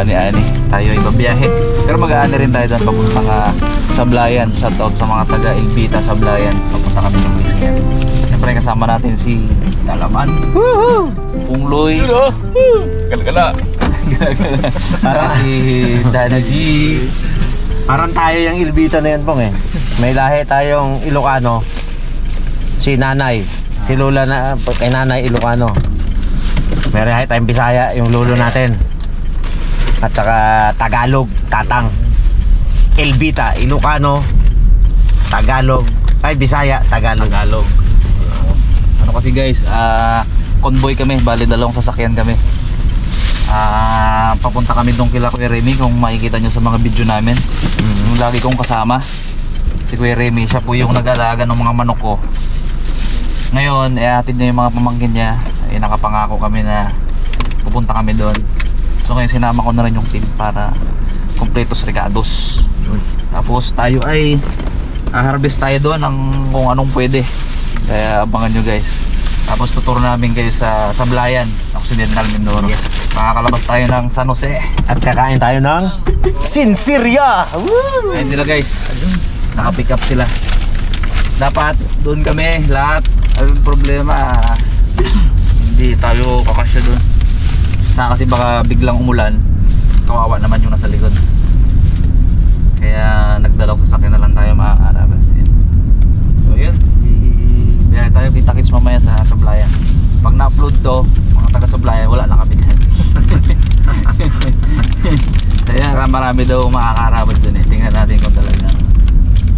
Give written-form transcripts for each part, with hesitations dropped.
ani-ani. Tayo ay babiyahe. Pero mag-aani rin tayo doon papuntang Sablayan. Shoutout sa mga taga Elvita Sablayan. Papunta kami ng Bisaya. Siyempre kasama natin si Talaman. Woohoo! Pungloy. Galgala. Para si Daddy G. Parang tayo yung Elvita na yan, Pong eh. May lahi tayong Ilocano. Si Nanay. Si Lola na, kay Nanay Ilocano. May lahi tayong Bisaya, yung lolo natin. At saka Tagalog, Tatang. Elvita, Ilocano, Tagalog. Ay, Bisaya, Tagalog. Tagalog. Ano kasi guys, convoy kami. Bali dalawang sasakyan kami. Papunta kami doon kila Kuya Remy. Kung makikita nyo sa mga video namin, yung lagi kong kasama si Kuya Remy, siya po yung nag-alaga ng mga manok ko. Ngayon hatid niya yung mga pamangkin niya. Nakapangako kami na pupunta kami doon. So ngayon sinama ko na rin yung team para kompletos regados. Tapos tayo ay harvest tayo doon ng kung anong pwede. Kaya abangan nyo guys. Tapos tuturo namin kayo sa Sablayan, Occidental Mindoro. Yes. Makakalabas tayo ng San Jose. At kakain tayo ng Sinsiria. Ayun sila guys. Naka-pick up sila. Dapat doon kami lahat. Ang problema hindi tayo kakasya doon. Saka kasi baka biglang umulan. Kawawa naman yung nasa likod. Kaya nagdalaw sa sakyan na lang tayo makakarabas. So yun. Biyahe tayo kita-kits mamaya sa Sablayan. Pag na-upload to, mga taga Sablayan, wala na kami dyan. Kaya marami daw makakarabas dun eh. Tingnan natin kung talagang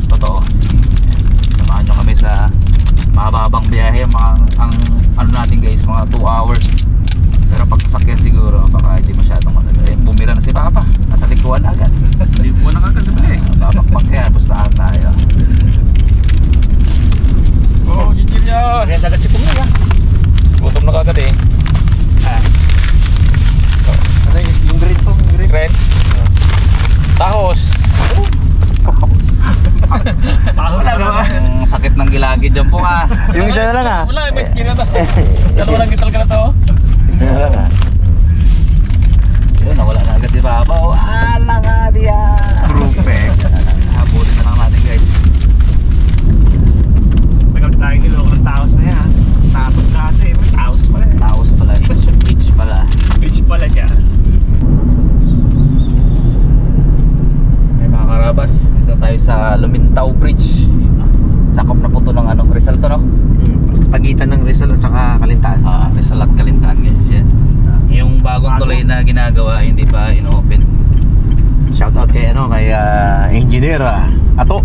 totoo. Samahan nyo kami sa mahababang biyahe. Ang ano natin guys, mga 2 hours. Pero pag sasakyan siguro, baka hindi masyadong bumira na si Papa. Nasa likuan agad. Likuan na agad, bilis. Babakbak kaya, pustahan tayo. Oh, chichir niya. Kaya dagat si Pong nila. Gutom na kagad eh. Ano yung green po? Yung green? Ren. Tahos. Wala ba? Ang sakit ng gilagid dyan po ka. Yung isa na lang ah. Wala, may kina na. Dalawa lang gital ka na to. Ito na lang ah. Yun, nawala na agad si Papa. Wala nga diya. Rupex. Habulin na lang natin guys. Tagal tayo niloko ng taos na yan. Tapos dati, taos pala. Taos pala, each pala. Fish pala siya. May mga karabas. Dito tayo sa Lumintao Bridge. Sakop na po to ng Rizal to, no? Pagitan ng Rizal at saka Kalintaan. Rizal at Kalintaan guys, yan. Yung bagong tulay na ginagawa, hindi pa in-open. Shoutout kay engineer Ato.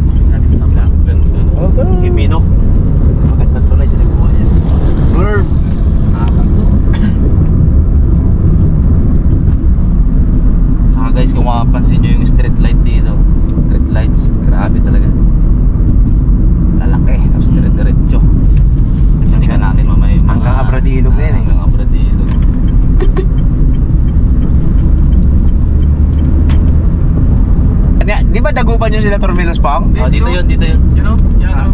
Okay. Imino. Magandang tulay sila gumawa niya. Verb. Saka guys, kung makapansin nyo yung street light dito, street lights, grabe talaga. Lalaki, tapos dire-diretso. Hindi ka natin mamay mga Hanggang Abradilog na yan eh. hanggang Abradilog. Di ba dagupan yung sila Tormelos Pong? Dito yun, dito yun. You know?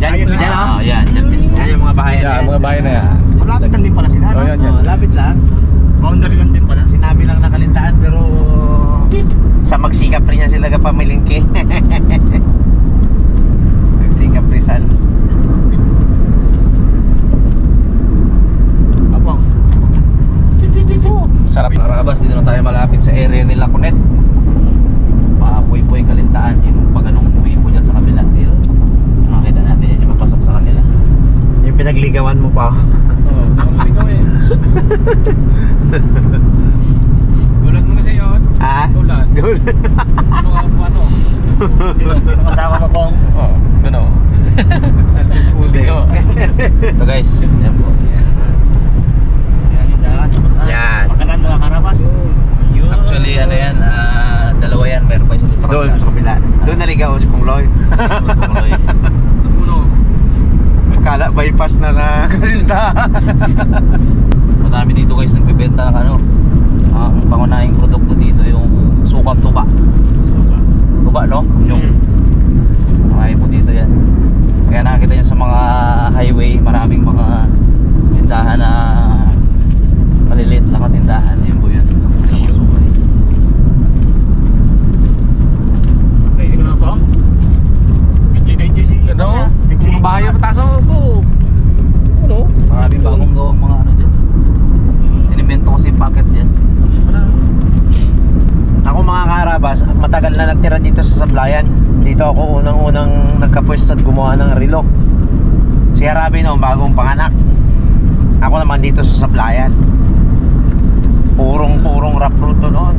Dyan oh. Yan mismo. Yan yung mga bahayan na Yeah, yan. mga bahay na yan. Lapit lang din pala sila. Oh, yan, yan. Lapit lang. Boundary lang din pala. Sinabi lang na Kalintaan pero sa magsikap rin yan sila kapamilingki. Magsikap Rizal. Abang. Sarap ng karabas, dito na tayo malapit sa area nila Kunet. Maapoy-poy Kalintaan, yung pag anong uwi po dyan sa kabila. Makita natin yan yung mapasok sa kanila. Yung pinagligawan mo pa. Oh, ano ikaw eh. Gulat mo kasi yun. Gulat. Ano ka pumasok? Sino kasama mo Pong? Oh, gano'n. Puli. Ito guys, yan po. Yan. Pagkanan mga karabas. Yun. Actually, ano yan, dalawa yan. Meron pa isa doon sa Doon kabila. sa kabila. Doon naligaw si Pong Loy. Sa Pungloy. Kala bypass na na Kalintaan. Madami dito guys nagbebenta ng ano. Ang pangunahing produkto dito yung sukang tuba. Tuba, no? Yung marami po dito yan. Kaya nakikita nyo sa mga highway, maraming mga tindahan na maliliit lang na tindahan. Yun po yun. nagkapwesto at gumawa ng relo. Si Harabi noon, bagong panganak. Ako naman dito sa Sablayan. Purong rough road to noon.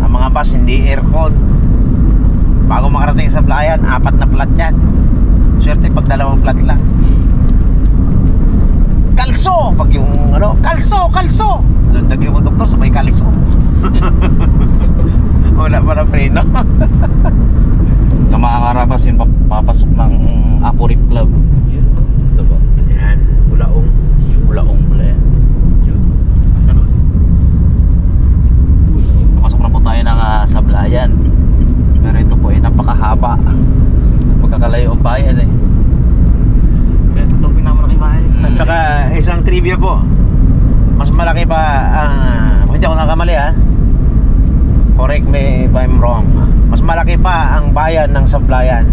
Ang mga bus hindi aircon. Bago makarating sa Sablayan, 4 na plat yan. Swerte pag 2 plat lang. Kalso! Pag yung ano, kalso! Lundag yung doktor sa may kalso. Wala pala preno. Ito mga karabas yung papasok ng Apo Rip Club. Ito po. Yan, Bulaong. Bulaong pala yan. Papasok na po tayo ng Sablayan. Pero ito po ay napakahaba. Magkakalayo ang bayan eh. Kaya ito pinamalaking bahay. At saka isang trivia po. Mas malaki pa kung hindi ako nakamali correct me if I'm wrong. Mas malaki pa ang bayan ng Sablayan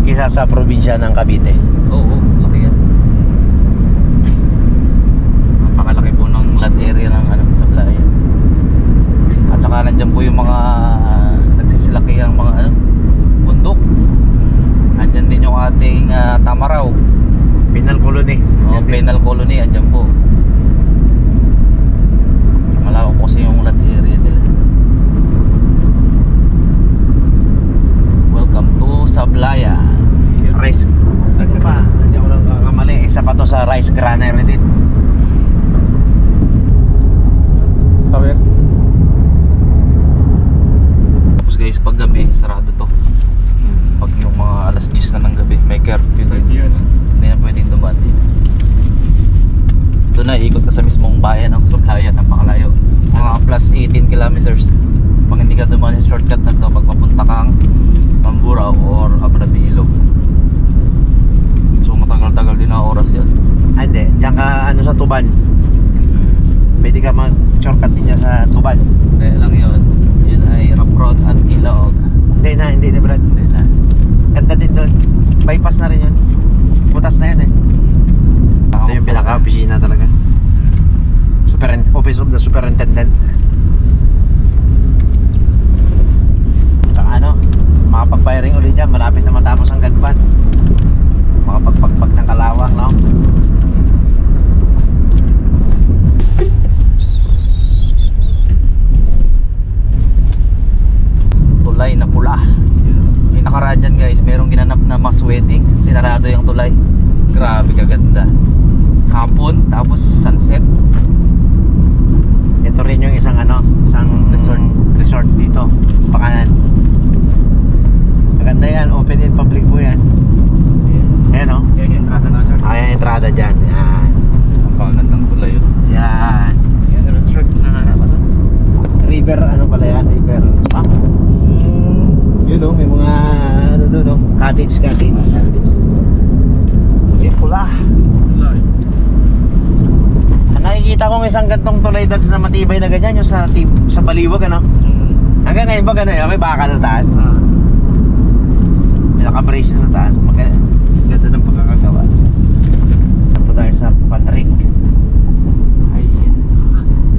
kaysa sa probinsya ng Cavite. Oo, laki yan. Napakalaki po ng land area ng Sablayan. At saka nandyan po yung mga nagsisilaki ang mga bundok. Andyan din yung ating Tamaraw. Penal colony. Penal colony, andyan po. Malawak po kasi yung land area nila. Welcome to Sablayan. Rice. Ano pa? Hindi ako nakakamali. Isa pa to sa rice granary din. Tower. Tapos guys, pag gabi, sarado to. Pag yung mga alas 10 na ng gabi, may curfew din. Hindi na pwedeng dumaan din. Doon na, ikot ka sa mismong bayan ng Sablayan, napakalayo. Mga plus 18 kilometers. Pag hindi ka dumaan yung shortcut na to, pag papunta kang Mamburao or Abradillo. So matagal-tagal din na oras yan. Hindi. Diyan ka sa Tuban. Pwede ka mag-shortcut din niya sa Tuban. Kaya lang yun. Yun ay rough road at Ilog. Hindi na Brad. Hindi na. Ganda din doon. Bypass na rin yun. Butas na yun eh. Ito yung pinaka-opisina talaga. Office of the Superintendent. Makapag-firing ulit dyan. Malapit na matapos ang Ganban. Makapagpagpag ng Kalawang, no? Tulay na pula. May nakaradyan guys, merong ginanap na mass wedding. Sinarado yung tulay. Grabe kaganda. Hapon, tapos sunset. Ito rin yung isang resort dito, pakanan. Maganda yan, open in public po yan. Ayan o. Yan yung entrada na sir. Ayan yung entrada dyan. Yan. Ang pagandang tulay yun. Yan. Yan yung resort na nalabas. River, ano pala yan? River Park. Yun o, may mga ano doon o. Cottage. Pula. Nakikita kong isang gantong tulay dati na matibay na ganyan yung sa Baliwag ano. Hanggang ngayon ba gano'n yun? May bakal sa taas. May naka-brace sa taas. Ganda ng pagkakagawa. Tapos tayo sa Patrick. Ayan.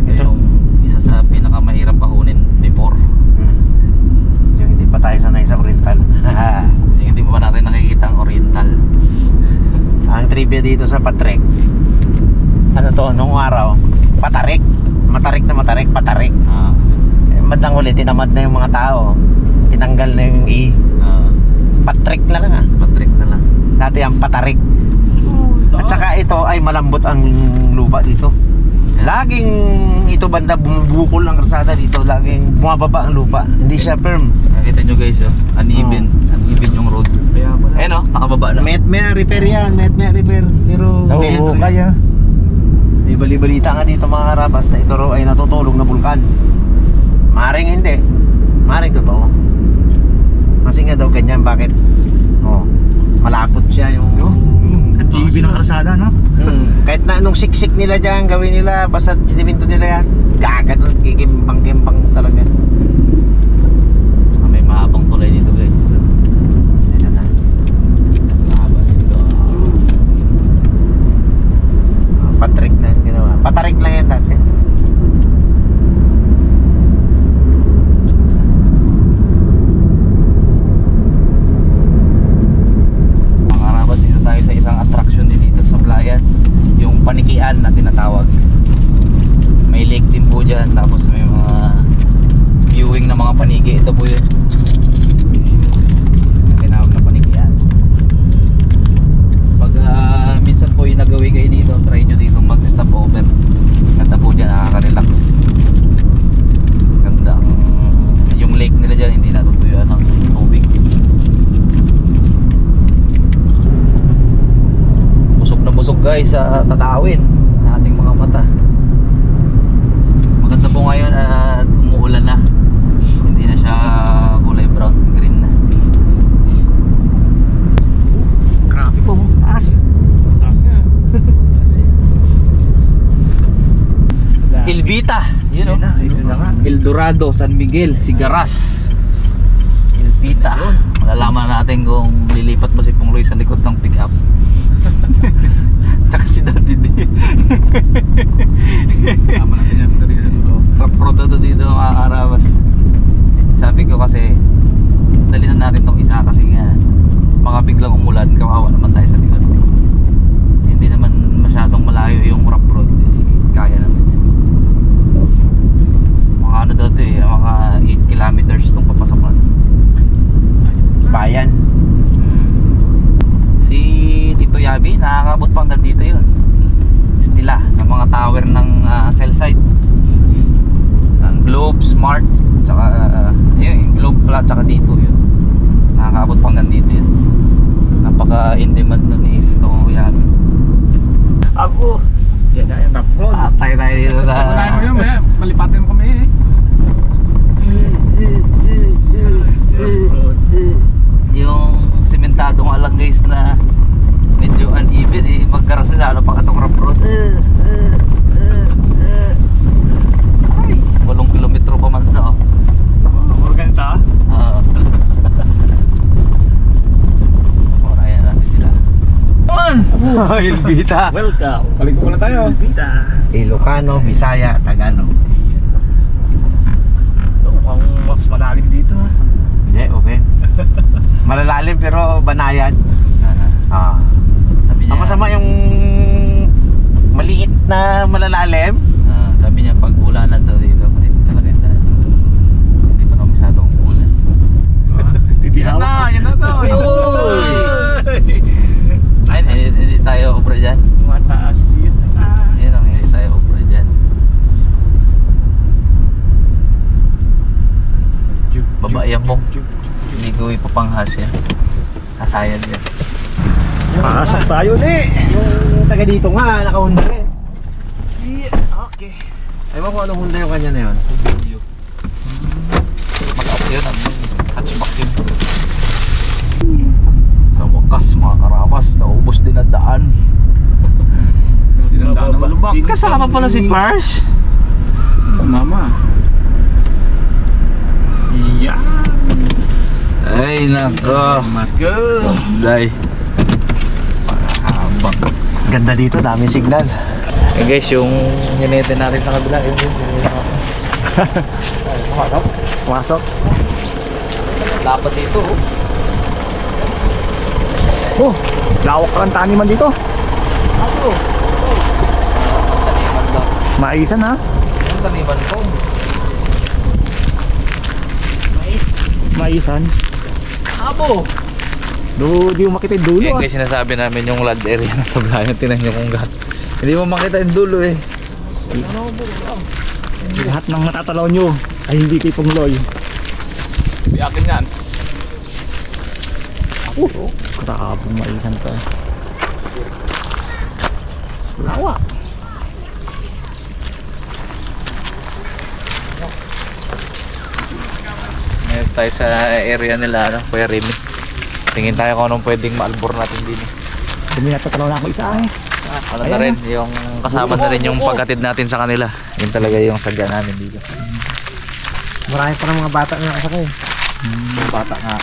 Ito yung isa sa pinakamahirap pahunin before. Yung hindi pa tayo sanay sa Oriental. Yung hindi pa natin nakikita ang Oriental. Ang trivia dito sa Patrick, ano to, nung araw, Patarik. Patarik. Bandang huli, tinamad na yung mga tao. Tinanggal na yung E. Patrick na lang Patrick na lang. Dati ang Patarik. At saka ito ay malambot ang lupa dito. Laging ito banda bumubukol ang kalsada dito. Laging bumababa ang lupa. Hindi siya firm. Nakita nyo guys, uneven. Uneven yung road. Kaya pala. Ayun nakababa na. May repair yan. May repair. Pero kaya. may bali-balita nga dito mga karabas na ito raw ay natutulog na bulkan. Maring hindi. Maring totoo. Kasi nga daw ganyan. Bakit? Malapot siya yung Ibi ng kalsada, no? kahit na anong siksik nila dyan, gawin nila, basta siniminto nila yan, gagad, gigimbang-gimbang talaga. Saka may mahabang tulay dito guys. Ito na. Mahaba dito. Patrick na yung ginawa. Patarik lang yan dati. panikian na tinatawag. May lake din po dyan, tapos may mga viewing na mga paniki. Ito po yun, tinawag na panikian. Pag minsan po yung nagawi kayo dito, try nyo dito mag stop over. Ganda po dyan, nakaka-relax. Ganda ang yung lake nila dyan, hindi natutuyuan ng tubig. Busog na busog guys sa tatawin ng ating mga mata. Maganda po ngayon at umuulan na. Hindi na siya kulay brown, green na. Grabe po, taas. Taas nga. Kasi Ilbita, yun o. Ito na nga. El Dorado, San Miguel, Sigaras, Ilbita. Malalaman natin kung lilipat ba si Pungloy sa likod ng pick-up. Tsaka si Daddy D. Tama natin yan. Punta dito sa dulo. Road to dito makakarawas. Sabi ko kasi dali na natin tong isa kasi nga baka biglang umulan, kawawa naman tayo sa likod. Hindi naman masyadong malayo yung rough road, kaya naman yan. Mga ano daw to eh, mga 8 kilometers tong papasok na. Bayan. Si Tito Yabi nakakabot pa hanggang dito yun. Stila ng mga tower ng cell site. Ang Globe, Smart, tsaka yun, Globe pala, tsaka dito yun. Nakakabot pa hanggang dito yun. Napaka in demand nun eh, Tito Yabi. Ako. Yan na, yung rough road. Tayo dito sa Unahin mo yun, eh. Malipatin mo kami eh. yung sementadong alang guys na medyo uneven eh, magkaras nila ano pa katong rough road. Ay, 8 kilometro pa man to. Organta. Orayan natin sila. On! Ilbita. Welcome. Balik muna tayo. Ilbita. Ilocano, Bisaya, Tagalog. Mukhang mas malalim dito. Hindi, okay. Malalalim pero banayan. Ah. Sabi niya, Ang masama yung maliit na malalalim. sabi niya pag ulanan daw dito, matindi talaga yung daan. Hindi pa na masyadong ulan. Yan na, yan na to. Uy! Ay, hindi tayo obra dyan. Mataas yun. Yan ang hindi tayo obra dyan. Babayan mo. Hindi ko ipapanghas yan. Kasayan yan. Pasok tayo ulit. Yung taga dito nga, naka-Honda rin. Yeah, okay. Ewan ko anong Honda yung kanya na yun. Video. Mataas yun, ang hatchback yun. Sa wakas mga karawas, naubos din ang daan. Tinandaan ng lubak. Kasama pala si Pars. Mama. Yeah. Ay nako. Let's go. Day. Habang. Ganda dito, daming signal. Eh guys, yung hinete natin sa kabila, yun yun. Pumasok. Pumasok. Dapat dito. Oh, lawak ka lang taniman dito. Ang saniman daw. Maisan ha. Ang saniman ko. Maisan. Abo! Di mo makita yung dulo Yan ah. guys, sinasabi namin yung land area ng Sablayan. Tinan nyo kung gahat. Hindi mo makita yung dulo eh. Lahat ng matatalaw nyo ay hindi kay Pungloy. Di akin yan. Grabe maisan ka. Lawak. Ngayon tayo sa area nila, ano, Kuya Remy. Tingin tayo kung anong pwedeng maalbor natin din eh. Hindi natatalaw na ako isa eh. Ano na rin, yung kasama na rin yung pagkatid natin sa kanila. Yun talaga yung sadya namin dito. Marami pa ng mga bata na nakasakay. Bata nga.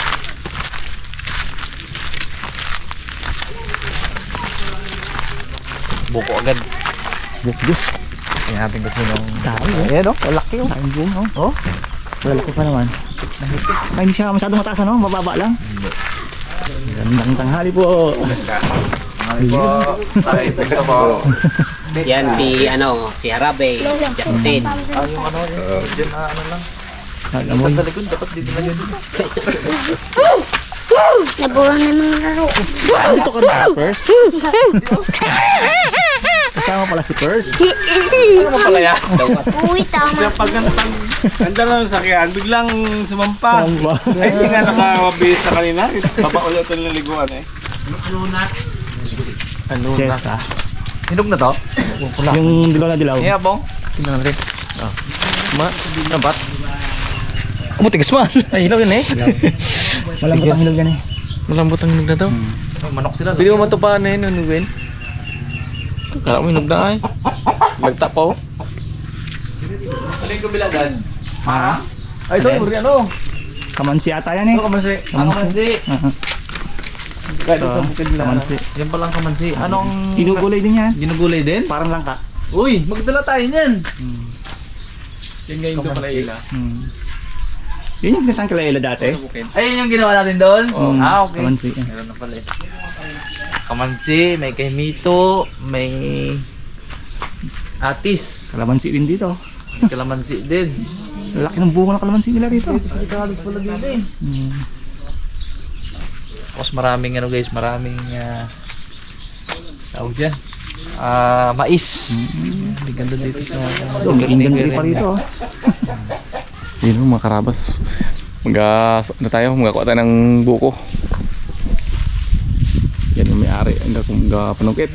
Buko agad. Bukdus. Tingnan natin kasi nung... Dami oh. Ayan o, malaki o. Kain boom oh. Oh. Lalaki pa naman. Ay, hindi siya masyadong mataas ano, mababa lang. Gandang tanghali po. Ay po. Ay, ito po. Yan si si Harabe, Justin. Yung ano, dyan na ano lang. Amoy. Sa likod, dapat dito lang yun. Nabuhan na ng laro. Dito ka na, First. Kasama pala si First. Ano mo pala yan? Uy, tama. Ganda na ng sakyan, biglang sumampa. Samba. Ay, hindi nga nakabihis na kanina. Papaulit ang liliguan eh. Yes, ah. Hinog na to? Yung dilaw na dilaw. Iya, bong. Tingnan natin. Nampat. Tigas man. Ay, hinog yun eh. Malambot ang hinog yan eh. Malambot ang hinog na to. Manok sila. Pwede mo matupahan na yun, hinugin. Kala mo hinog na ay. Nagtapaw. Ano yung kabilagan? Ah. Ay, ito yung ano? Kamansi ata yan eh. Ito kamansi. Kamansi. Kahit ito bukid lang. Kamansi. Yan palang kamansi. Anong... Ginugulay din yan. Ginugulay din? Parang langka. Uy, magdala tayo niyan. Yan nga yung pala ila. Yun yung pinasang kila Ela dati. Ayun yung ginawa natin doon? Ah, okay. Kamansi. Meron na pala eh. Kamansi, may kahimito, may atis. Kalamansi din dito. May kalamansi din. Laki ng bunga ng kalamansi nila rito. May kalis pala din eh. Tapos maraming ano guys, maraming tawag dyan. Mais. Ang ganda dito sa May Indian curry pa rito. Yun mga karabas. Magakuha tayo ng buko. Yan yung may-ari. Mga panungkit.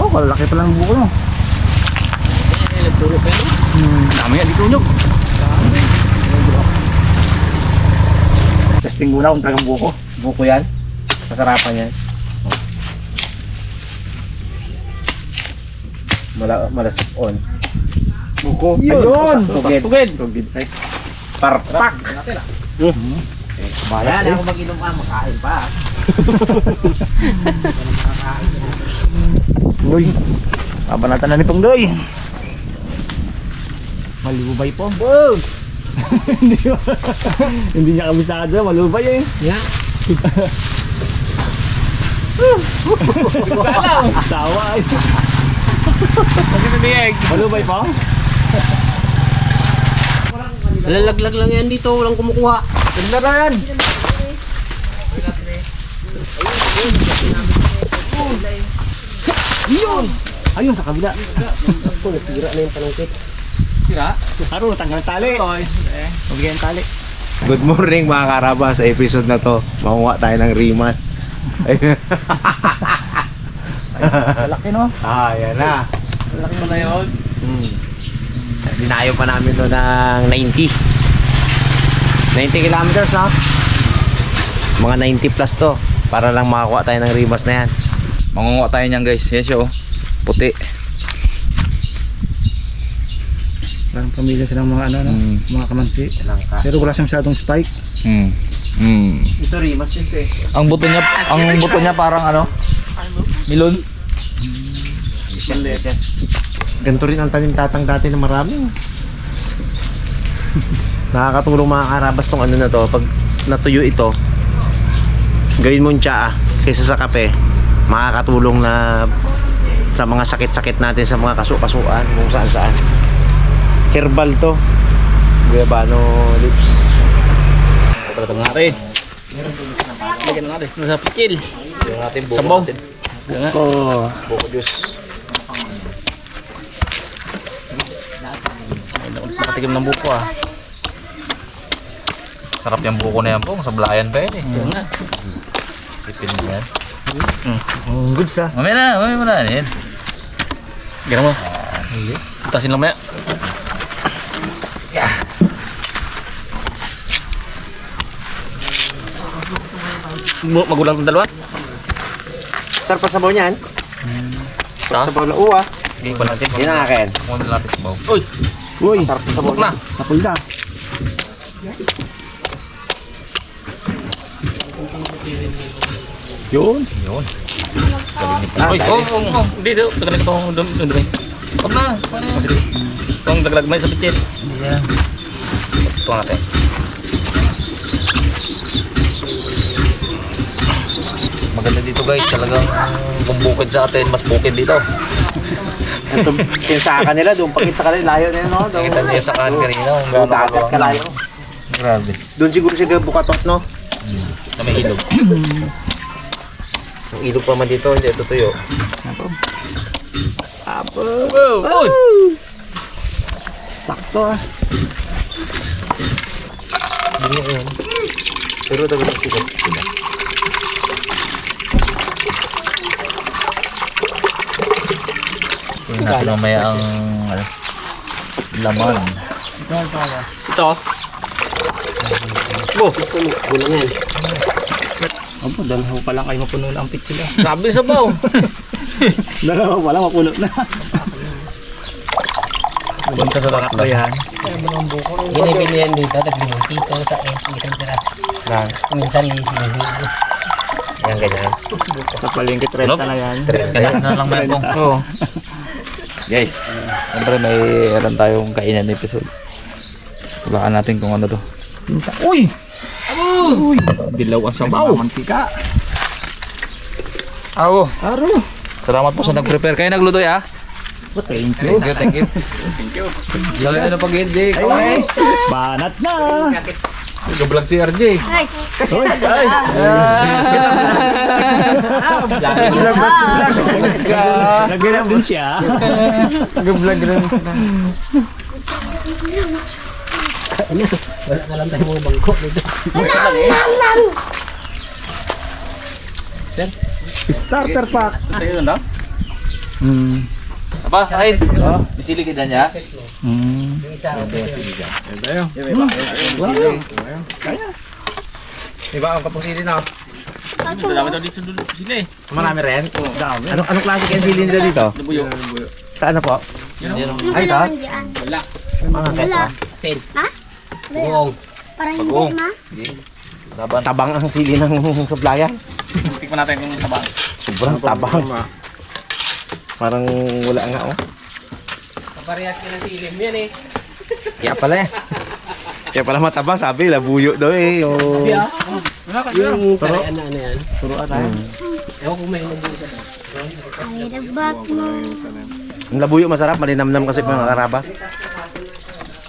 Oh, kalalaki pa lang ang buko no. Dami yan, di tunyog. Testing muna kung talagang buko. Buko yan. Masarapan yan. Malasip on. Buko. Ayun! Tugid. Parpak! Bayan ako mag-inom makain pa. Uy, kabanatan na ni Pongdoy. Malubay po. Wow! Hindi niya kabisado, malubay eh. Yeah. Sawa eh. Malubay po? Lalaglag lang yan dito, walang kumukuha. Ganda na yan. Ayun sa kabila. Tira na yung panungkit. Sira? Aro, natanggal ang tali. Mabigyan ang tali. Good morning mga karaba. Sa episode na to, makuha tayo ng rimas. Malaki no? Yan na. Laki mo na yun. Dinayo pa namin to ng 90 kilometers ha. Mga 90 plus to. Para lang makakuha tayo ng rimas na yan. Mangunguha tayo niyan guys. Yan siya oh. Puti. Parang pamilya silang mga ano, no? Mga kamansi. Langka. Pero wala siyang masyadong spike. Ito rimas yun eh. Ang buto niya parang ano? Milon. Ganito rin ang tanim tatang dati na marami. Nakakatulong mga karabas tong ano na to. Pag natuyo ito, gawin mo tsaa kaysa sa kape. Makakatulong na sa mga sakit-sakit natin, sa mga kasu-kasuan, kung saan-saan. Herbal to. Guayabano lips. Ito nga rin. Lagyan nga rin sa pichil. Yung ating buko Sabaw. natin. Buko juice. Nakatikim ng buko ah. Sarap yung buko na yan po. Sa belayan pa yan eh. Sipin mo yan. Oh, goods ah. Mamaya mo na. Yan. Gano'n mo. Tasin lang maya. Magulang itong dalawa. Sarap pa sabaw niyan. Ha? Sabaw na uwa. Hindi ko natin. Yan ang akin. Muna natin sa baw. Uy! Uy, Sarap pa sabaw Buk na! sa pulda. Yun! Yun. Uy! Oh! Hindi daw. Tagal na itong dumi. Huwag na. Oh, sige. Itong daglag may sa pitchin. Ito natin. Maganda dito guys. Talagang kung bukid sa atin, mas bukid dito. Ito, pinsakan nila, doon pakit sa kanila, layo na yun, no? Nakita niyo yung sakaan kanina. Kung Doon gaano dagat ka layo. Grabe. Doon siguro siya bukatot, no? Sa may ilog. Ang ilog pa man dito, hindi ito tuyo. Uy! Sakto ah. Hindi nga yun. Pero dapat ang sikat sila. Tingnan natin mamaya ang laman. Ito. Kulang yan. Opo, dalawa pa lang kayo mapuno na ang pitch sila. Grabe sa baw. Dalawa pa lang mapuno na. Punta sa tatlo yan. Binibili yan dito, tag-5 piso sa isang piraso. Lang. Minsan, Yan, ganyan. Sa palengke 30 na yan. Kaya na lang may pong. Oo. Guys, siyempre may meron tayong kainan na episode. Hulaan natin kung ano to. Uy! Uy! Dilaw ang sabaw. Mantika. Awo. Aro. Salamat po sa nag-prepare. Kayo nagluto ya? Thank you. Thank you. Thank you. Lalo na pag-hindi. Ay, banat na. Nag-vlog si RJ. Ay, Uy! Ay! Nag-grab din siya. Nag-vlog rin. wala na lang tayo mga bangko dito. Starter pack. Sa'yo na? Hmm. Apa? Kain? Bisili kita niya? Hmm. Diba, ang kapusili na. Dami daw dito sila eh. Marami rin. Dami. Anong klase kaya sili nila dito? Nabuyo. Saan na po? Ay, ito? naman dyan. Wala. Mga Wala. Asin. Ha? Buong. Parang hindi Bagoong. ma. Laban. Tabang ang sili ng supplyan. Tikman natin kung tabang. Sobrang tabang. Parang wala nga, oh. Kaparehas ka ng silim yan eh. Kaya pala eh. Kaya pala matabang, sabi, labuyo daw eh. Oh. Yung karayaan na ano yan. Turuan tayo. Ewan kung may nagbuo ka daw. Ay, nagbak mo. Ang labuyo masarap, malinamnam kasi mga karabas.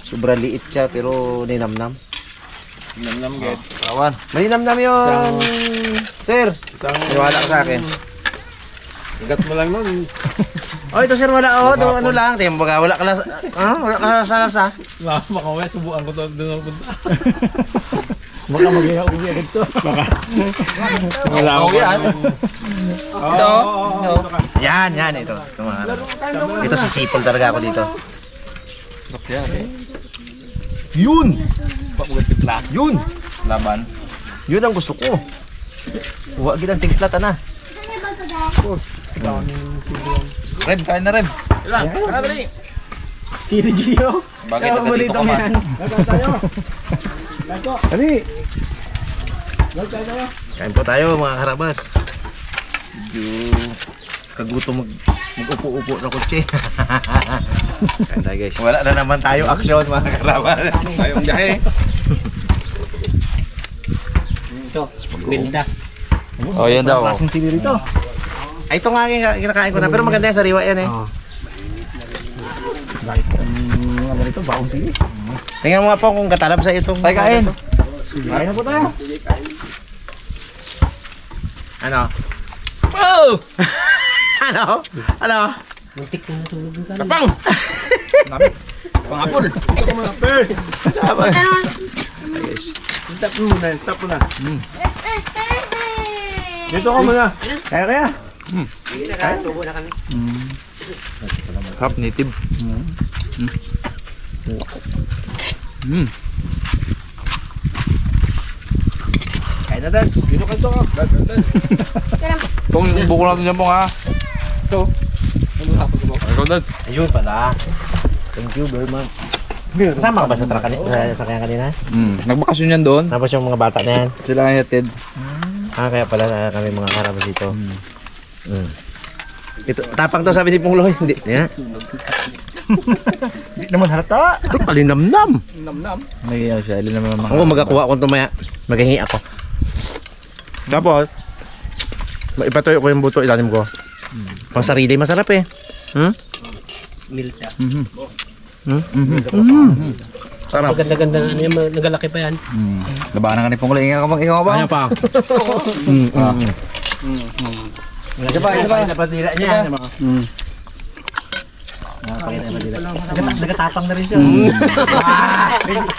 Sobrang liit siya, pero ninamnam. Kawan. Malinamnam yun! Sir! Iwala ka sa akin. Igat mo lang nun. Oh, ito sir, wala oh. Ito, ano lang. Tingnan mo baga, wala ka lasa. Wala ka sa lasa. Baka mamaya subukan ko to doon ako punta. Baka mag-iyak uwi agad to. Baka. Wala Oh, yan. Ito. Yan, yan. Ito. Ito, mga karabas. Ito sisipol talaga ako dito. Yun! Yun! Laban. Yun ang gusto ko. Huwag ang tingplat, ana. Red, kain na red. Ilan? Kana dali. Sino Gio? Bakit agad dito ka man? Dali. Kain po tayo, mga karabas. Medyo kagutom mag-upo-upo na kutsi. Kain tayo, guys. Wala na naman tayo action, mga karabas. Tayong jahe. Ito, grinda. Oh, yan daw. Klaseng sili rito. Ay, ito nga kinakain ko na. Pero maganda yan, sariwa yan eh. Bakit ang ano rito? Baong sili. Tingnan mo nga po kung katalab sa itong... Ay, kain. Kain na po tayo. Ano? Oh! Ano? Ano? Muntik na nasunog yung kanin. Kapang! Namit. Pangapol. Stop muna. Stop muna. Dito ka muna. Kaya. Subo na kami. Half native. Kain na, Dance. Dito ka to. Itong buko natin dyan po ha. Ito. Ikaw Dad. Ayun pala. Thank you very much. Kasama ka ba sa truck sa kanya kanina? Nagbakasyon yan doon. Tapos yung mga bata na yan. Sila ang hatid. Kaya pala kami mga karabas dito. Ito, tapang to sabi ni Pungloy. Hindi. Yeah. Hindi naman halata. Ito, kalinamnam. May siya. Ilin naman mga. Ako magakuha ko tumaya. Maghingi ako. Tapos, ipatuyo ko yung buto, ilalim ko. Pang sarili masarap eh. Hmm? Milta. Sarap. Ganda-ganda na ano yan, nagalaki pa yan. Labanan ka ni Pungkulo. Ikaw ba? Ano pa? Isa pa. Napadila niya. Nagatapang na rin siya.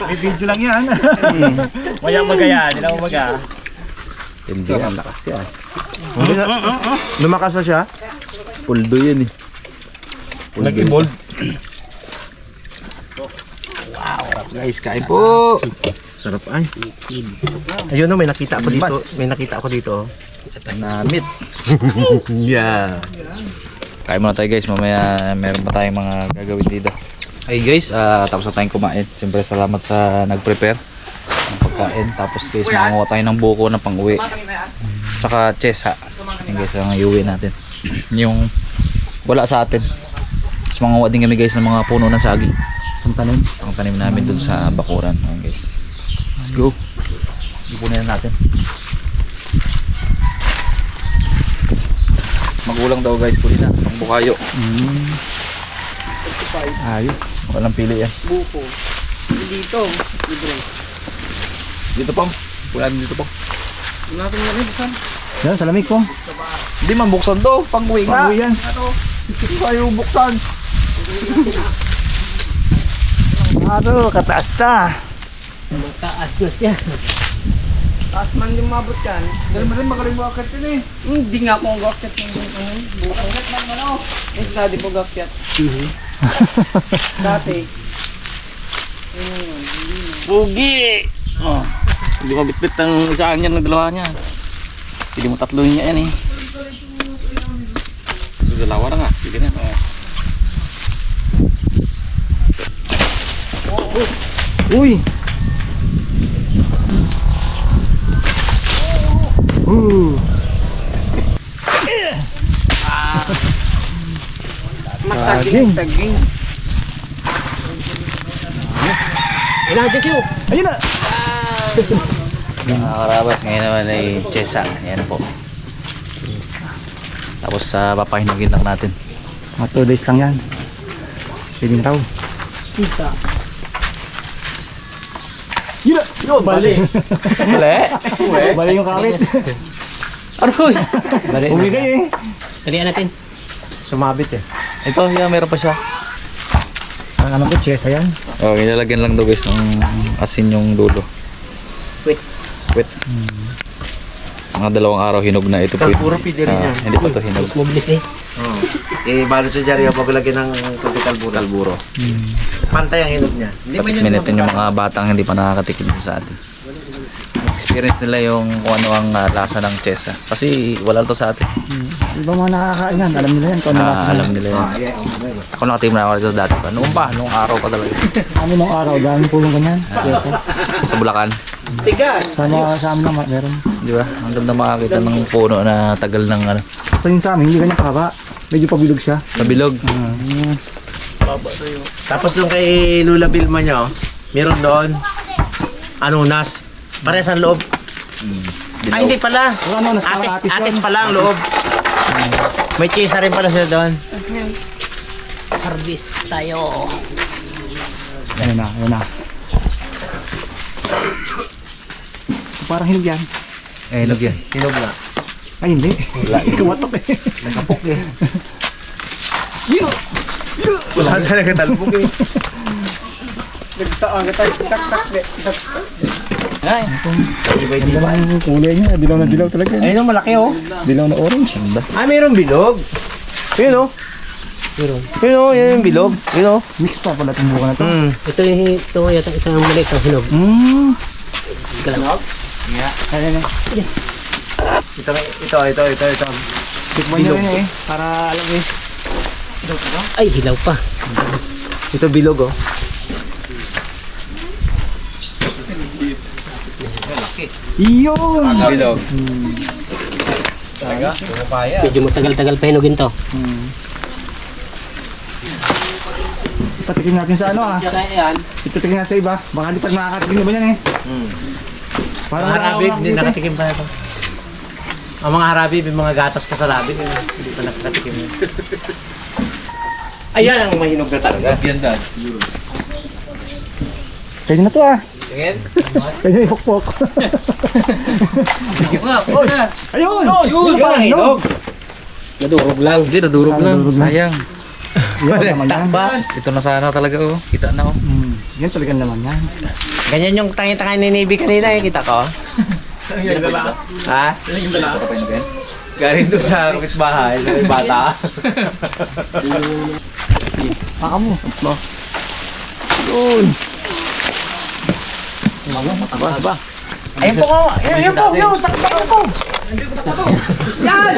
May video lang yan. Mayang magaya, hindi lang umaga. Hindi, ang lakas yan. Lumakas na siya. Puldo yan eh. Nag-evolve. Guys, kain po. Sarap ay. Ayun no, may nakita ako dito. May nakita ako dito. Namit. Yeah. Kain muna tayo guys, mamaya meron pa tayong mga gagawin dito. Hey guys, tapos na tayong kumain. Siyempre salamat sa nag-prepare ng pagkain. Tapos guys, mangunguha tayo ng buko na pang-uwi. Tsaka chesa. Yan guys, ang iuwi natin. Yung wala sa atin. Tapos mangunguha din kami guys ng mga puno ng saging. Pang tanim namin dun sa bakuran. Ayan guys. Let's go. Ipunin na natin. Magulang daw guys, puli na. Pang bukayo. Ayos. Walang pili yan. Buko. Dito. Libre. Dito pong. Wala din dito pong. Wala kang namin, saan? Yan, sa lamig ko. Hindi man buksan to. Pang-uwi nga. Pag-uwi yan. Ayaw buksan. Aro, kataas ta. Taas na siya. Taas man yung mabot yan. Dahil mo rin magaling mo akit yun eh. Hindi nga akong gakyat yung buko. Akit man ano. Eh, dati po gakyat. Dati. Pugi! Oh. Hindi mo bitbit ang isaan niya ng dalawa niya. Hindi mo tatlo niya yan eh. So, dalawa na nga. Sige na. Oh. Uy! Saging. Saging. Ilang dyan siyo? Ayun na! Mga karabas, ngayon naman ay chesa. Yan po. Tapos papahinugin lang natin. Mga 2 days lang yan. Pwede na raw. Isa. Yun na! Yun, bali. Bali? Bali yung kawit. Aroy! Umi kayo eh. Talian natin. Sumabit eh. Ito, yan, meron pa siya. Ang alam ko, chesa yan. Oh, nilalagyan lang daw guys ng asin yung dulo. Wait. Wait. Mga 2 araw hinog na ito po. Puro pide rin yan. Hindi pa ito hinog. Mas mabilis eh. Eh, balot sa Jerry, pag lagyan ng tropical buro. Kalburo. Pantay ang hinog niya. Hindi man Tatikmin natin yung mga batang hindi pa nakakatikim sa atin. Experience nila yung kung ano ang lasa ng chesa. Kasi wala to sa atin. Ibang mga nakakain yan, alam nila yan. Kung ano lasa Alam nila yan. Ako nakatim na ako dito dati pa. Noong pa, noong araw pa talaga. Ano nung araw, daming pulong ganyan. Chesa. Sa Bulacan. Tigas! Sa amin lang, meron. Di ba? Ang ganda makakita ng puno na tagal ng ano. So yun sa amin, hindi ganyan kahaba. Medyo pabilog siya. Kabilog. Tapos yung kay Lula Vilma nyo, meron doon, anunas. Parehas ang loob. Ay, hindi pala. Wala, nas parang atis Atis yun. pala ang loob. May chisa rin pala sila doon. Harvest tayo. Ayun na, ayun na. So, parang hinog yan. Eh, hinog yan. Hinog na. Ay, hindi. Kumatok eh. Kapok eh. Kung saan saan nagkatalbog eh. Nagtaang gatay. Tak. Ay. Ganda lang yung kulay niya. Dilaw na dilaw talaga. Ayun ang malaki oh. Dilaw na orange. Ah, mayroong bilog. Yun oh. Yun oh, yun yung bilog. Yun oh. Mix na pala itong buka na to. Ito yata isang maliit ang hinog. Galag? Ayun na. Ito. Tikman nyo rin eh. Para alam eh. Ay, hilaw pa. Ito bilog oh. Iyon! Bilog. Talaga? Pumapaya. Medyo matagal-tagal pa hinugin to. Patikin natin sa ano ah. Yan. Ipatikin natin sa iba. Baka di pa nakakatikin na ba yan eh. Parang Maharabig, hindi nakakatikin. nakatikim pa ito. Ang mga harabi, may mga gatas pa sa labi. Hindi pa nakakatikim yun. Ayan ang mahinog na talaga. Yan dad, siguro. Pwede na to ah. Tingin? Pwede na ipokpok. Sige nga, pwede na. Ayun! Yun ang hinog. Nadurog lang. Hindi, nadurog lang. Nadurog lang. Sayang. Yan naman yan. Ito na sana talaga oh. Kita na oh. Yan talagang naman yan. Ganyan yung tangin-tangin ni Navy kanina, kita ko. Ha? Ito pa yun again. Galing doon sa kapitbahay, ng bata. Paka mo. Yun. Ba? Ayun po ko! Ayun po! Yun! Takpan po! Yan!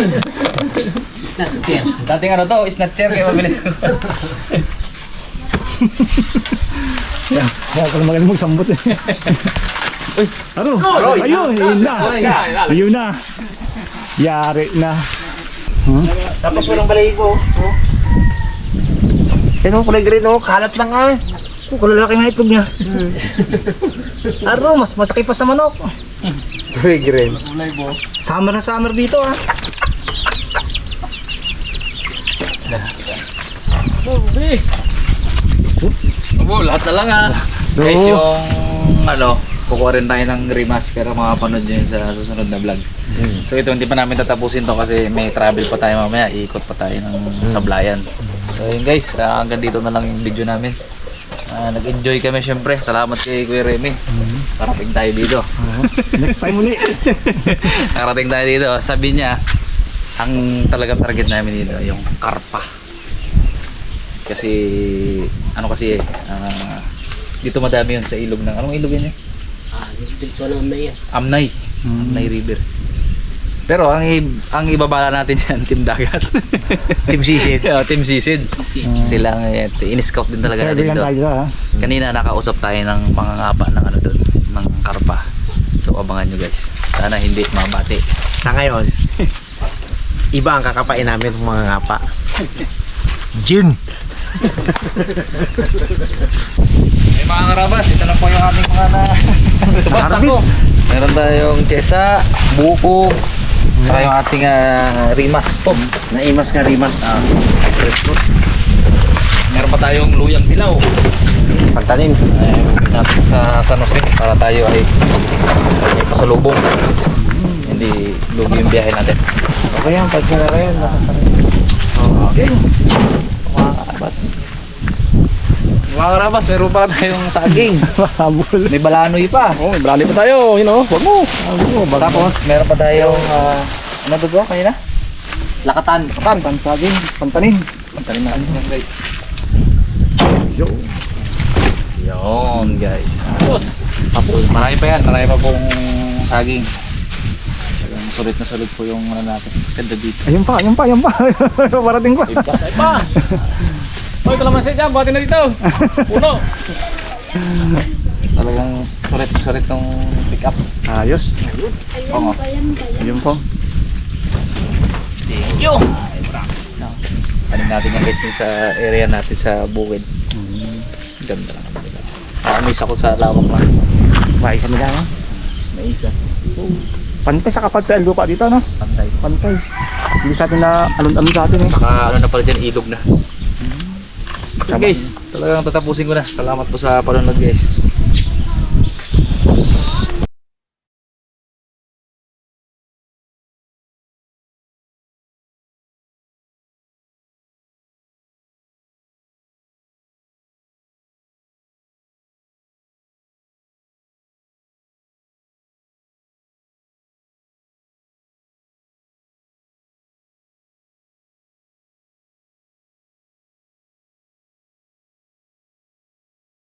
Dating ano to, snatcher kaya mabilis ko. Kaya ko na magaling magsambot eh. Uy! Aro! Ayun! Ayun na! Ayun na! Yari na. Tapos walang balahibo. Yan o, kulay green o. Kalat lang ah. Kalalaki nga itlog niya. Aro! Mas masakit pa sa manok. Kulay green. Summer na summer dito ah. Opo, lahat na lang ah. Guys, yung ano, kukuha rin tayo ng rimas pero makapanood nyo yun sa susunod na vlog. So ito, hindi pa namin tatapusin to kasi may travel pa tayo mamaya. Iikot pa tayo ng sablayan. So yun guys, hanggang dito na lang yung video namin. Nag-enjoy kami syempre. Salamat kay Kuya Remy. Parating tayo dito. Next time uli. Nakarating tayo dito. Sabi niya, ang talagang target namin dito, yung karpa. Kasi, ano kasi dito madami yun sa ilog ng, anong ilog yun eh? Dito na may yan. Amnay. Amnay River. Pero ang ibabala natin yan, Team Dagat. Team Sisid. Team Sisid. Sila in-scout din talaga natin Survey lang dito. tayo ah. Kanina nakausap tayo ng mga ngapa ng ano doon, ng karpa. So abangan nyo guys. Sana hindi mabati. Sa ngayon, iba ang kakapain namin ng mga ngapa. Gin! May mga karabas, ito na po yung aming mga basta ko. Meron tayong chesa, buko, saka yung ating rimas po. Naimas nga rimas. Meron pa tayong luyang dilaw. Pantanin. Ay, bumili natin sa San Jose para tayo ay may pasalubong. Hindi lugi yung biyahe natin. Okay yan, pag na rin. Okay. Mga karabas. Mga karabas, meron pa tayong saging. Habol. May balanoy pa. Oh, brali pa tayo, you know. Wag mo. Tapos, meron pa tayong ano to kanina? Lakatan. Pansaging. Pantanin. Pantalin natin yan guys. Yo. Yun guys. Tapos, marami pa yan. Marami pa pong saging. Talagang sulit na sulit po yung ano natin. Ganda dito. Ayun pa. Parating pa. Ay pa. Hoy, kalamansi dyan, buhatin na dito. Puno. Talagang sulit na sulit tong pick up. Ayos. Oo. Ayun po. Thank you. Kanin natin yung guys dun sa area natin sa bukid. Ganda lang. Nakamiss ako sa lawak lang. Bahay kami lang. May isa. Pantay sa kapantay ang lupa dito no? Pantay. Pantay. Hindi sa atin na alon-alon sa atin eh. Saka ano na pala dyan, ilog na. So guys, talagang tatapusin ko na. Salamat po sa panonood guys.